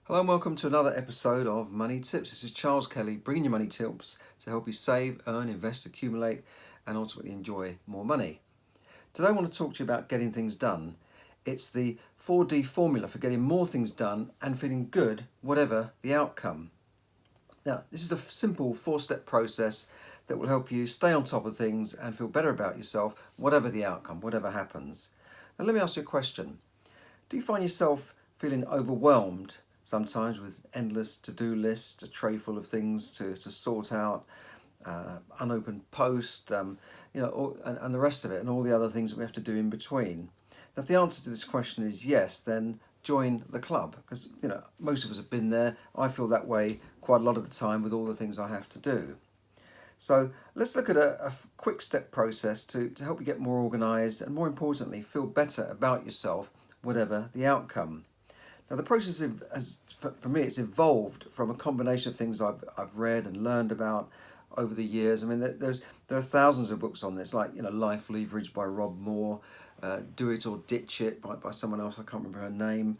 Hello and welcome to another episode of Money Tips. This is Charles Kelly bringing you money tips to help you save, earn, invest, accumulate, and ultimately enjoy more money. Today I want to talk to you about getting things done. It's the 4D formula for getting more things done and feeling good, whatever the outcome. Now, this is a simple 4-step process that will help you stay on top of things and feel better about yourself, whatever the outcome, whatever happens. Now, let me ask you a question. Do you find yourself feeling overwhelmed sometimes with endless to-do lists, a tray full of things to sort out, unopened post, and the rest of it, and all the other things that we have to do in between? Now, if the answer to this question is yes, then join the club, because most of us have been there. I feel that way quite a lot of the time with all the things I have to do. So let's look at a quick step process to help you get more organised and, more importantly, feel better about yourself, whatever the outcome. Now, the process for me, it's evolved from a combination of things I've read and learned about over the years. I mean, there are thousands of books on this, like Life Leverage by Rob Moore, Do It or Ditch It by someone else. I can't remember her name.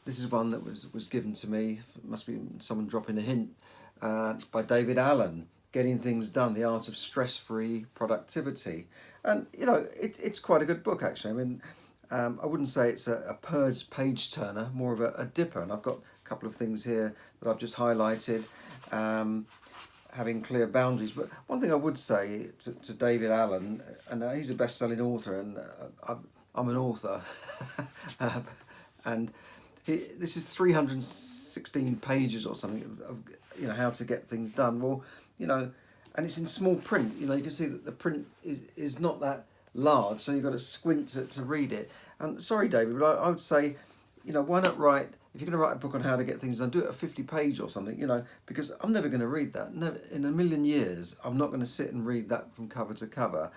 This is one that was given to me. It must be someone dropping a hint, by David Allen. Getting Things Done: The Art of Stress-Free Productivity, and it's quite a good book actually. I mean, I wouldn't say it's a page turner, more of a dipper. And I've got a couple of things here that I've just highlighted, having clear boundaries. But one thing I would say to David Allen, and he's a best-selling author, and I'm an author, and this is 316 pages or something of how to get things done. Well, and it's in small print. You can see that the print is not that large, so you've got to squint to read it. And sorry, David, but I would say, why not write, if you're going to write a book on how to get things done, do it a 50-page or something, because I'm never going to read that. Never, in a million years, I'm not going to sit and read that from cover to cover.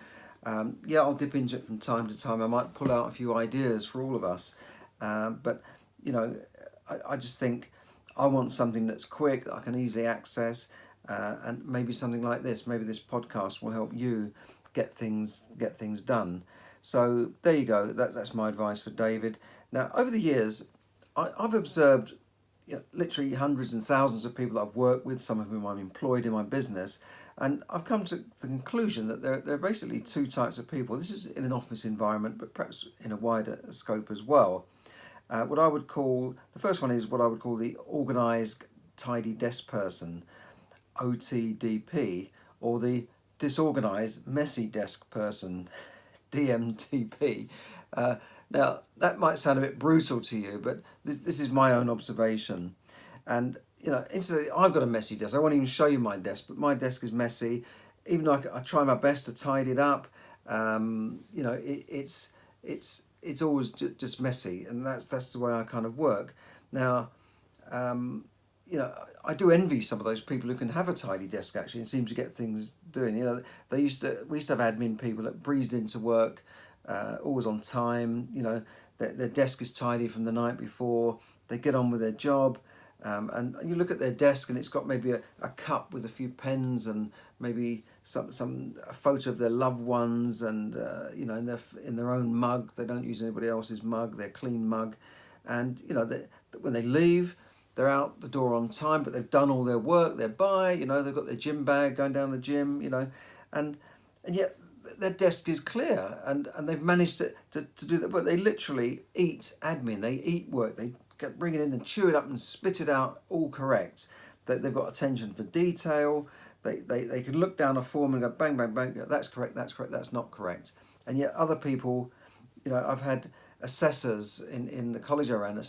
I'll dip into it from time to time. I might pull out a few ideas for all of us. But I just think I want something that's quick, that I can easily access, and maybe something like this. Maybe this podcast will help you get things done. So there you go. That's my advice for David. Now, over the years, I've observed literally hundreds and thousands of people that I've worked with, some of whom I'm employed in my business, and I've come to the conclusion that there are basically two types of people. This is in an office environment, but perhaps in a wider scope as well. What I would call, the first one is what I would call the organised, tidy desk person, OTDP, or the disorganised, messy desk person, DMTP. Now, that might sound a bit brutal to you, but this is my own observation. And, incidentally, I've got a messy desk. I won't even show you my desk, but my desk is messy. Even though I try my best to tidy it up, it's always just messy, and that's the way I kind of work. Now, I do envy some of those people who can have a tidy desk actually and seem to get things doing. We used to have admin people that breezed into work, always on time. Their desk is tidy from the night before. They get on with their job, and you look at their desk and it's got maybe a cup with a few pens and maybe a photo of their loved ones, and in their own mug. They don't use anybody else's mug. Their clean mug, and when they leave, they're out the door on time, but they've done all their work. They're they've got their gym bag, going down the gym, and yet their desk is clear, and they've managed to do that. But they literally eat admin. They eat work. They bring it in and chew it up and spit it out all correct. They've got attention for detail. They can look down a form and go bang, bang, bang. That's correct. That's correct. That's not correct. And yet other people, I've had assessors in the college I ran,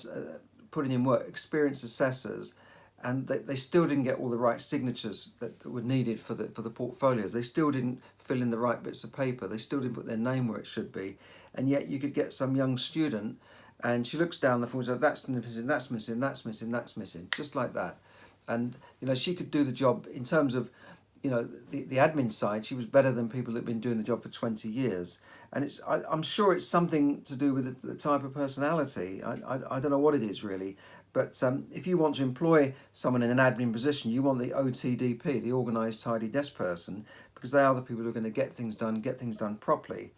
putting in work, experienced assessors, and they still didn't get all the right signatures that were needed for the portfolios. They still didn't fill in the right bits of paper. They still didn't put their name where it should be. And yet you could get some young student, and she looks down the form and says, that's missing, that's missing, that's missing, that's missing, just like that. And she could do the job in terms of the admin side. She was better than people that have been doing the job for 20 years. And I'm sure it's something to do with the type of personality. I don't know what it is really. But if you want to employ someone in an admin position, you want the OTDP, the organised, tidy desk person, because they are the people who are going to get things done properly.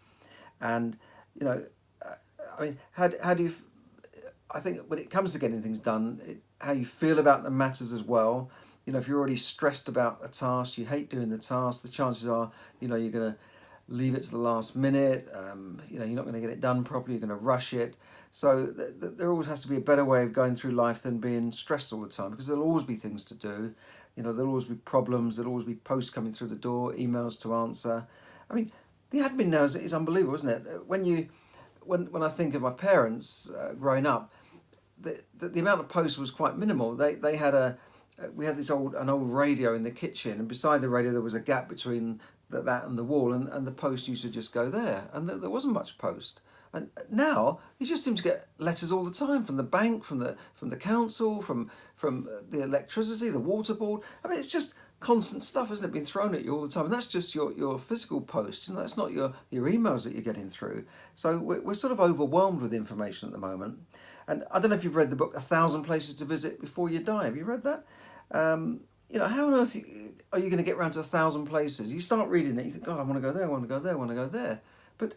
And, I mean, how do you... I think when it comes to getting things done, how you feel about them matters as well. If you're already stressed about a task, you hate doing the task, the chances are, you're going to leave it to the last minute. You're not going to get it done properly. You're going to rush it. So there always has to be a better way of going through life than being stressed all the time, because there'll always be things to do. There'll always be problems. There'll always be posts coming through the door, emails to answer. I mean, the admin now is unbelievable, isn't it? When I think of my parents growing up, the amount of posts was quite minimal. They had we had an old radio in the kitchen, and beside the radio there was a gap between that and the wall, and the post used to just go there, and there wasn't much post. And now you just seem to get letters all the time from the bank, from the council, from the electricity, the water board. I mean, it's just constant stuff, isn't it, being thrown at you all the time? And that's just your physical post. That's not your emails that you're getting through. So we're sort of overwhelmed with information at the moment. And I don't know if you've read the book 1,000 Places to Visit Before You Die. Have you read that? How on earth are you going to get around to 1,000 places? You start reading it, you think, God, I want to go there, I want to go there, I want to go there. But,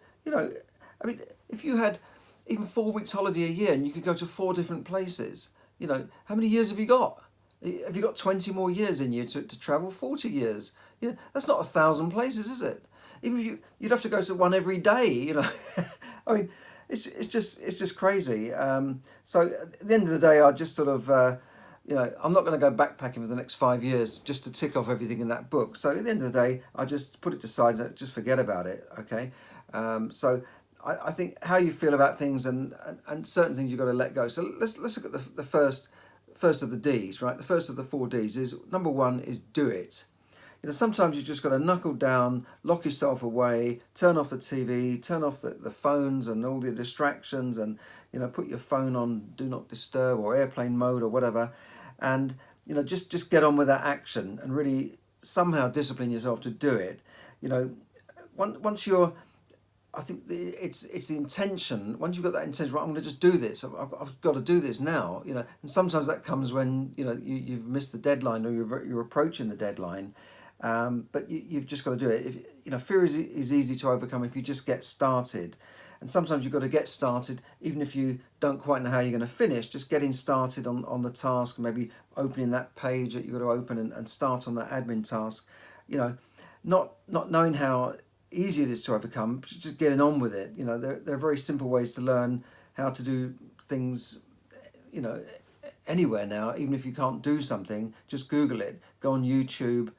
if you had even 4 weeks holiday a year and you could go to 4 different places, how many years have you got? Have you got 20 more years in you to travel? 40 years? That's not 1,000 places, is it? Even if you'd have to go to one every day, I mean, it's just crazy. So at the end of the day, I just sort of, I'm not going to go backpacking for the next 5 years just to tick off everything in that book. So at the end of the day, I just put it to side and just forget about it. Okay. So I think how you feel about things and certain things you've got to let go. So let's look at the first of the D's, right? The first of the 4 D's is, number 1 is do it. Sometimes you just got to knuckle down, lock yourself away, turn off the TV, turn off the phones and all the distractions, and put your phone on do not disturb or airplane mode or whatever, and just get on with that action and really somehow discipline yourself to do it. Once you're, I think it's the intention. Once you've got that intention, right, I'm going to just do this. I've got to do this now. And sometimes that comes when you've missed the deadline or you're approaching the deadline. But you've just got to do it. Fear is easy to overcome if you just get started. And sometimes you've got to get started, even if you don't quite know how you're going to finish. Just getting started on the task, maybe opening that page that you've got to open and start on that admin task. Not knowing how easy it is to overcome, just getting on with it. There are very simple ways to learn how to do things, anywhere now. Even if you can't do something, just Google it, go on YouTube,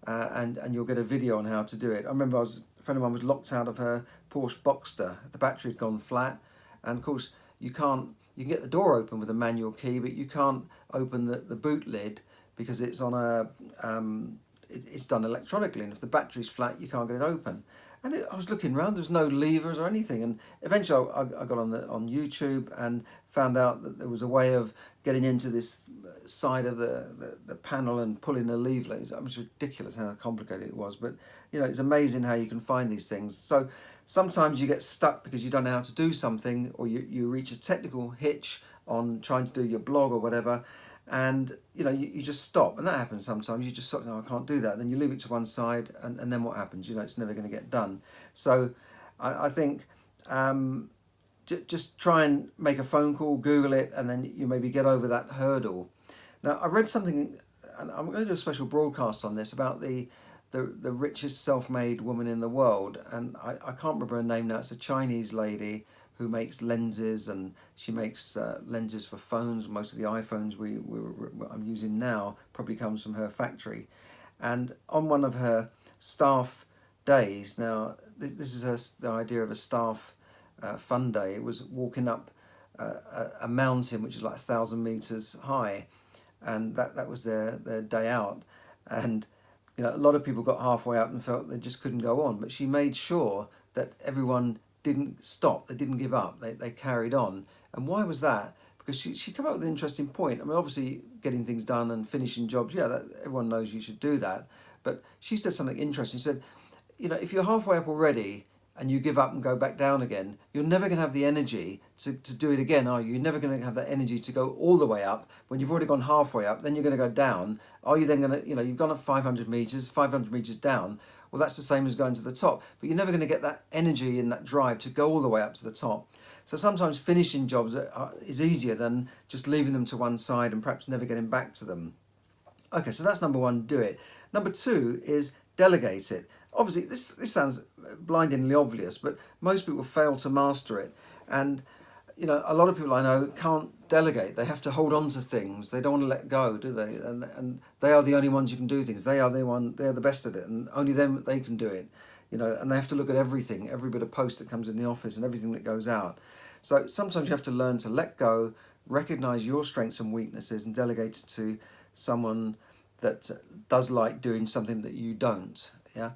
and you'll get a video on how to do it. I remember a friend of mine was locked out of her Porsche Boxster. The battery had gone flat, and of course you can get the door open with a manual key, but you can't open the boot lid because it's on it's done electronically, and if the battery's flat you can't get it open. And I was looking around, there's no levers or anything, and eventually I got on YouTube and found out that there was a way of getting into this side of the panel and pulling a lever. It was ridiculous how complicated it was, but it's amazing how you can find these things. So sometimes you get stuck because you don't know how to do something, or you reach a technical hitch on trying to do your blog or whatever, and you just stop, and that happens sometimes. You just stop, no, I can't do that, and then you leave it to one side, and then what happens? It's never going to get done. So I think just try and make a phone call, Google it, and then you maybe get over that hurdle. Now, I read something, and I'm going to do a special broadcast on this, about the richest self-made woman in the world, and I can't remember her name now. It's a Chinese lady who makes lenses, and she makes lenses for phones. Most of the iPhones I'm using now probably comes from her factory. And on one of her staff days, now this is the idea of a staff fun day. It was walking up a mountain which is like 1,000 meters high, and that was their day out. And a lot of people got halfway up and felt they just couldn't go on, but she made sure that everyone didn't stop, they didn't give up, they carried on. And why was that? Because she came up with an interesting point. I mean, obviously getting things done and finishing jobs, everyone knows you should do that, but she said something interesting. She said, if you're halfway up already and you give up and go back down again, you're never going to have the energy to do it again, are you? You're never going to have that energy to go all the way up. When you've already gone halfway up, then you're going to go down. Are you then going to, you've gone up 500 meters down. Well, that's the same as going to the top, but you're never going to get that energy and that drive to go all the way up to the top. So sometimes finishing jobs is easier than just leaving them to one side and perhaps never getting back to them. Okay, so that's number one, do it. Number two is delegate it. Obviously, this sounds blindingly obvious, but most people fail to master it. And, a lot of people I know can't delegate. They have to hold on to things. They don't want to let go, do they? And they are the only ones who can do things. They're the best at it, and only they can do it. And they have to look at everything, every bit of post that comes in the office and everything that goes out. So sometimes you have to learn to let go, recognize your strengths and weaknesses, and delegate it to someone that does like doing something that you don't. Yeah.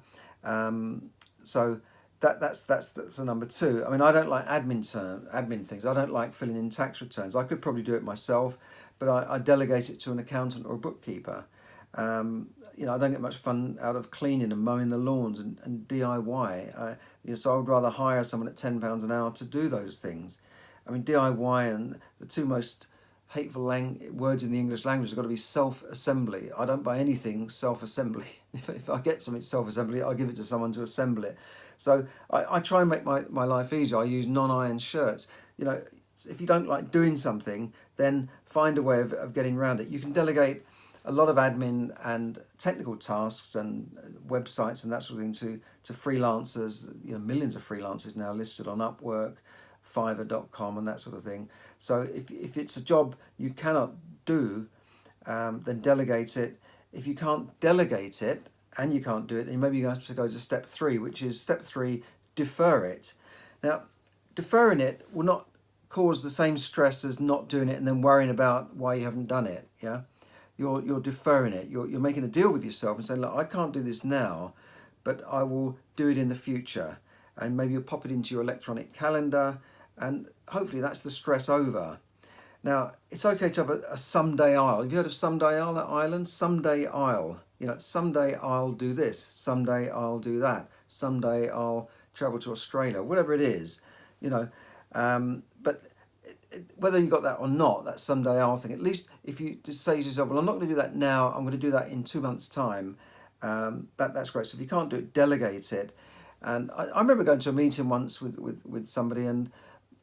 So that's the number two. I mean, I don't like admin things. I don't like filling in tax returns. I could probably do it myself, but I delegate it to an accountant or a bookkeeper. I don't get much fun out of cleaning and mowing the lawns and DIY. So I would rather hire someone at £10 an hour to do those things. I mean, DIY and the two most hateful words in the English language have got to be self-assembly. I don't buy anything self-assembly. If I get something self-assembly, I'll give it to someone to assemble it. So I try and make my life easier. I use non-iron shirts. If you don't like doing something, then find a way of getting around it. You can delegate a lot of admin and technical tasks and websites and that sort of thing to freelancers. Millions of freelancers now listed on Upwork, Fiverr.com and that sort of thing. So if it's a job you cannot do, then delegate it. If you can't delegate it and you can't do it, then maybe you have to go to step three, which is step three, defer it. Now, deferring it will not cause the same stress as not doing it and then worrying about why you haven't done it. Yeah, you're deferring it. You're making a deal with yourself and saying, look, I can't do this now, but I will do it in the future. And maybe you'll pop it into your electronic calendar, and hopefully that's the stress over. Now, it's okay to have a someday I'll. Have you heard of someday I'll, that island? Someday I'll. Someday I'll do this. Someday I'll do that. Someday I'll travel to Australia. Whatever it is, But whether you got that or not, that someday I'll thing, at least if you just say to yourself, well, I'm not going to do that now. I'm going to do that in 2 months' time. That's great. So if you can't do it, delegate it. And I remember going to a meeting once with somebody, and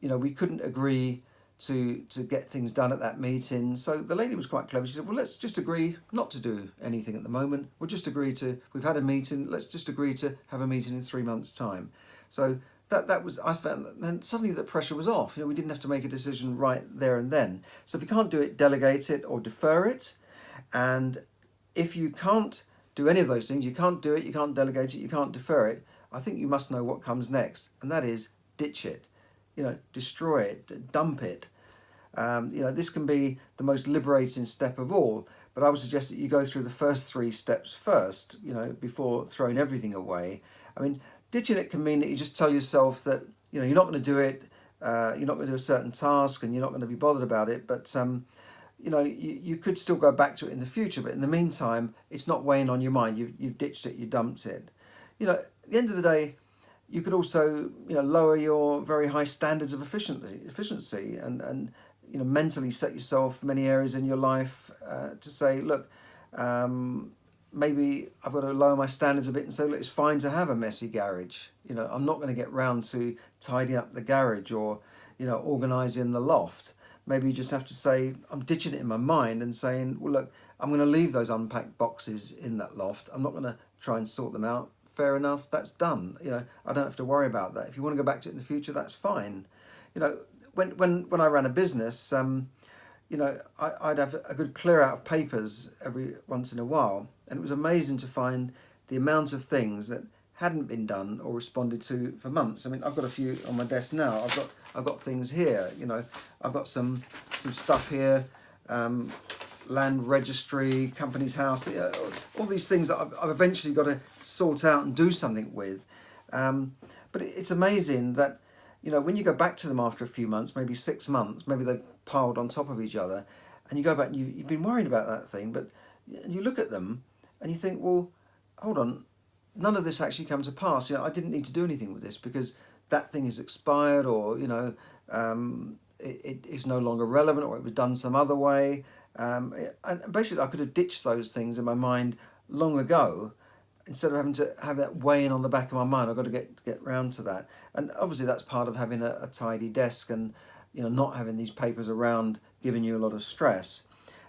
we couldn't agree to get things done at that meeting. So the lady was quite clever. She said, well, let's just agree not to do anything at the moment. We'll just agree we've had a meeting, let's just agree to have a meeting in 3 months' time. So that was, I found, then suddenly the pressure was off. We didn't have to make a decision right there and then. So if you can't do it, delegate it or defer it. And if you can't do any of those things, you can't do it, you can't delegate it, you can't defer it, I think you must know what comes next, and that is ditch it. Destroy it, dump it. This can be the most liberating step of all, but I would suggest that you go through the first 3 steps first, before throwing everything away. I mean, ditching it can mean that you just tell yourself that, you're not going to do it, you're not going to do a certain task, and you're not going to be bothered about it, but you could still go back to it in the future, but in the meantime, it's not weighing on your mind. You've ditched it, you dumped it. At the end of the day, you could also, lower your very high standards of efficiency and mentally set yourself many areas in your life to say, look, maybe I've got to lower my standards a bit and say, look, it's fine to have a messy garage. I'm not going to get round to tidying up the garage or, organising the loft. Maybe you just have to say, I'm ditching it in my mind and saying, well, look, I'm going to leave those unpacked boxes in that loft. I'm not going to try and sort them out. Fair enough, that's done. I don't have to worry about that. If you want to go back to it in the future, that's fine. When I ran a business, I'd have a good clear out of papers every once in a while, and it was amazing to find the amount of things that hadn't been done or responded to for months. I mean, I've got a few on my desk now. I've got things here. I've got some stuff here. Land registry, company's house, all these things that I've eventually got to sort out and do something with. But it's amazing that, when you go back to them after a few months, maybe 6 months, maybe they've piled on top of each other, and you go back and you've been worried about that thing, but you look at them and you think, well, hold on, none of this actually come to pass. I didn't need to do anything with this because that thing is expired, or, it is no longer relevant, or it was done some other way. And basically I could have ditched those things in my mind long ago, instead of having to have that weighing on the back of my mind. I've got to get round to that. And obviously that's part of having a tidy desk and not having these papers around giving you a lot of stress.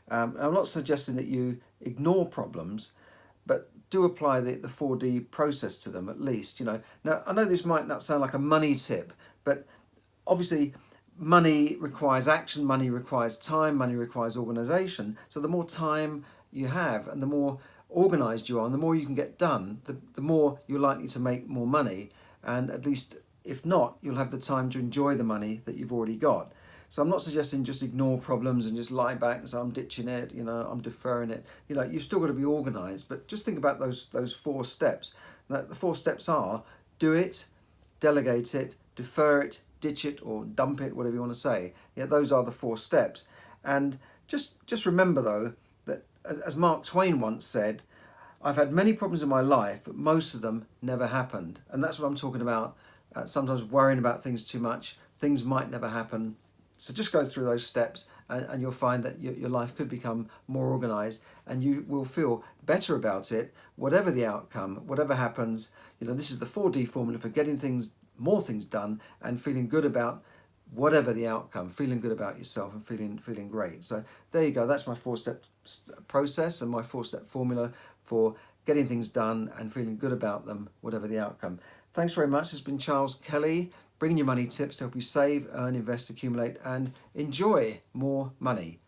I'm not suggesting that you ignore problems, but do apply the 4D process to them at least. Now I know this might not sound like a money tip, but obviously money requires action, money requires time, money requires organization. So the more time you have and the more organized you are and the more you can get done, the more you're likely to make more money. And at least if not, you'll have the time to enjoy the money that you've already got. So I'm not suggesting just ignore problems and just lie back and say I'm ditching it, I'm deferring it. You've still got to be organized, but just think about those 4 steps. Now, the 4 steps are: do it, delegate it, defer it, ditch it, or dump it, whatever you want to say. Those are the 4 steps. And just remember though that, as Mark Twain once said, I've had many problems in my life, but most of them never happened. And that's what I'm talking about. Sometimes worrying about things too much, things might never happen. So just go through those steps and you'll find that your life could become more organized and you will feel better about it, whatever the outcome, whatever happens. This is the 4D formula for getting more things done and feeling good about whatever the outcome, feeling good about yourself and feeling great. So there you go. That's my 4-step process and my 4-step formula for getting things done and feeling good about them, whatever the outcome. Thanks very much. This has been Charles Kelly, bringing you money tips to help you save, earn, invest, accumulate, and enjoy more money.